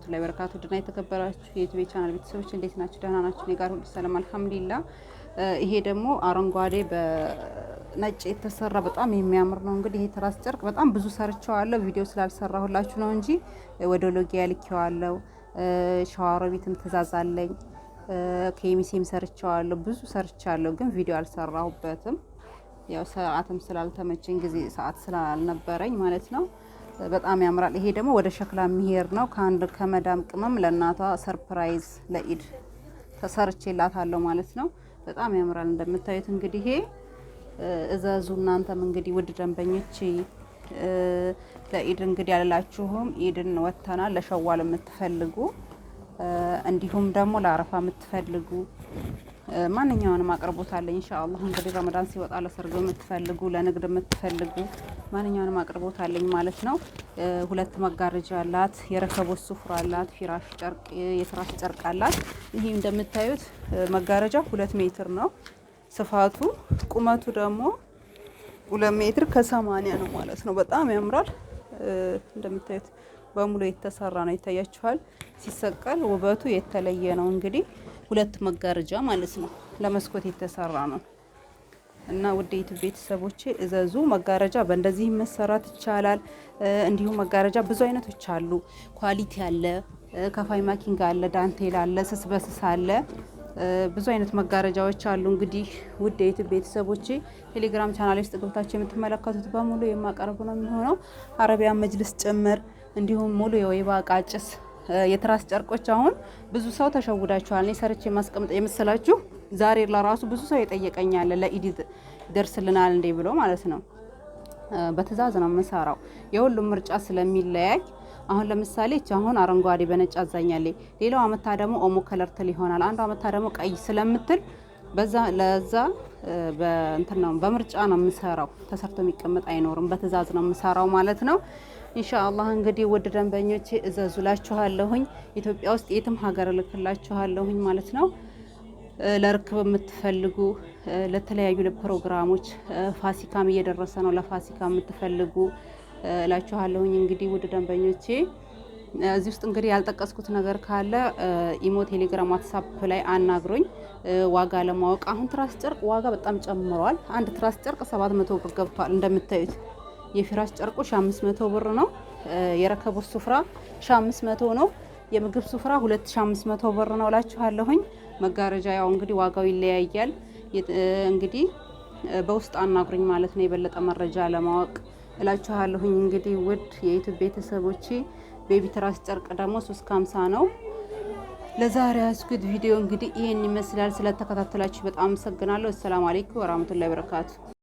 ወራህመቱላሂ ወበረካቱ። ድና የተከበራችሁ የዩቲዩብ ቻናል ቤተሰቦች እንዴት ናችሁ? ደህና ናችሁ? እኔ ጋር ሁሉ ሰላም አልሐምዱሊላህ። ይሄ ደግሞ አረንጓዴ በነጭ የተሰራ በጣም የሚያምር ነው። እንግዲህ ይሄ ትራስ ጨርቅ በጣም ብዙ ሰርቼዋለሁ። ቪዲዮ ስላልሰራሁላችሁ ነው እንጂ ወደ ሎጊያ ልኬዋለሁ። ሻዋሮቢትም ትእዛዝ አለኝ። ከሚሴም ሰርቼዋለሁ። ብዙ ሰርቻለሁ፣ ግን ቪዲዮ አልሰራሁበትም። ያው ሰዓትም ስላልተመቸኝ ጊዜ ሰዓት ስላልነበረኝ ማለት ነው። በጣም ያምራል። ይሄ ደግሞ ወደ ሸክላ የሚሄድ ነው። ከአንድ ከመዳም ቅመም ለእናቷ ሰርፕራይዝ ለኢድ ተሰርቼላታለሁ ማለት ነው። በጣም ያምራል። እንደምታዩት እንግዲህ ይሄ እዘዙ። እናንተም እንግዲህ ውድ ደንበኞች ለኢድ እንግዲህ ያላችሁም ኢድን ወተናል። ለሸዋል የምትፈልጉ እንዲሁም ደግሞ ለአረፋ የምትፈልጉ ማንኛውንም አቅርቦት አለኝ ኢንሻአላህ። እንግዲህ ረመዳን ሲወጣ ለሰርግ የምትፈልጉ ለንግድ የምትፈልጉ ማንኛውንም አቅርቦት አለኝ ማለት ነው። ሁለት መጋረጃ አላት፣ የረከቦት ሱፍራ አላት፣ ፊራሽ ጨርቅ የትራስ ጨርቅ አላት። ይሄ እንደምታዩት መጋረጃ 2 ሜትር ነው ስፋቱ፣ ቁመቱ ደግሞ 2 ሜትር ከ80 ነው ማለት ነው። በጣም ያምራል። እንደምታዩት በሙሉ የተሰራ ነው፣ ይታያችኋል። ሲሰቀል ውበቱ የተለየ ነው። እንግዲህ 2 መጋረጃ ማለት ነው፣ ለመስኮት የተሰራ ነው። እና ውዴት ቤተሰቦቼ እዘዙ። መጋረጃ በእንደዚህ መሰራት ይቻላል። እንዲሁም መጋረጃ ብዙ አይነቶች አሉ። ኳሊቲ አለ፣ ከፋይ ማኪንግ አለ፣ ዳንቴል አለ፣ ስስ በስስ አለ። ብዙ አይነት መጋረጃዎች አሉ። እንግዲህ ውዴት ቤተሰቦቼ ቴሌግራም ቻናል ውስጥ ገብታችሁ የምትመለከቱት በሙሉ የማቀርብ ነው የሚሆነው። አረቢያን መጅልስ ጭምር፣ እንዲሁም ሙሉ የወይባ ቃጭስ የትራስ ጨርቆች። አሁን ብዙ ሰው ተሸውዳችኋል። እኔ ሰርቼ ማስቀምጥ የመሰላችሁ ዛሬ ለራሱ ብዙ ሰው ይጠየቀኛል፣ ለኢድ ይደርስልናል እንዴ ብሎ ማለት ነው። በትእዛዝ ነው የምሰራው፣ የሁሉም ምርጫ ስለሚለያይ። አሁን ለምሳሌ አሁን አረንጓዴ በነጭ አዛኛለች፣ ሌላው አመታ ደግሞ ኦሞ ከለር ትል ይሆናል፣ አንዱ አመታ ደግሞ ቀይ ስለምትል በዛ ለዛ በእንትን ነው በምርጫ ነው የምሰራው። ተሰርቶ የሚቀመጥ አይኖርም፣ በትእዛዝ ነው የምሰራው ማለት ነው። ኢንሻአላህ እንግዲህ ውድ ደንበኞቼ እዘዙላችኋለሁኝ። ኢትዮጵያ ውስጥ የትም ሀገር እልክላችኋለሁኝ ማለት ነው። ለርክብ የምትፈልጉ ለተለያዩ ፕሮግራሞች፣ ፋሲካም እየደረሰ ነው፣ ለፋሲካ የምትፈልጉ እላችኋለሁኝ። እንግዲህ ውድ ደንበኞቼ እዚህ ውስጥ እንግዲህ ያልጠቀስኩት ነገር ካለ ኢሞ፣ ቴሌግራም፣ ዋትስአፕ ላይ አናግሩኝ ዋጋ ለማወቅ። አሁን ትራስ ጨርቅ ዋጋ በጣም ጨምሯል። አንድ ትራስ ጨርቅ 700 ብር ገብቷል። እንደምታዩት የፊራሽ ጨርቁ 1500 ብር ነው። የረከቦት ሱፍራ 1500 ነው። የምግብ ሱፍራ 2500 ብር ነው እላችኋለሁኝ። መጋረጃ ያው እንግዲህ ዋጋው ይለያያል። እንግዲህ በውስጥ አናግሩኝ ማለት ነው የበለጠ መረጃ ለማወቅ እላችኋለሁኝ። እንግዲህ ውድ የዩቲዩብ ቤተሰቦቼ ቤቢ ትራስ ጨርቅ ደግሞ 350 ነው። ለዛሬ ያስኩት ቪዲዮ እንግዲህ ይሄን ይመስላል። ስለተከታተላችሁ በጣም አመሰግናለሁ። አሰላሙ አለይኩም ወራህመቱላሂ ወበረካቱ።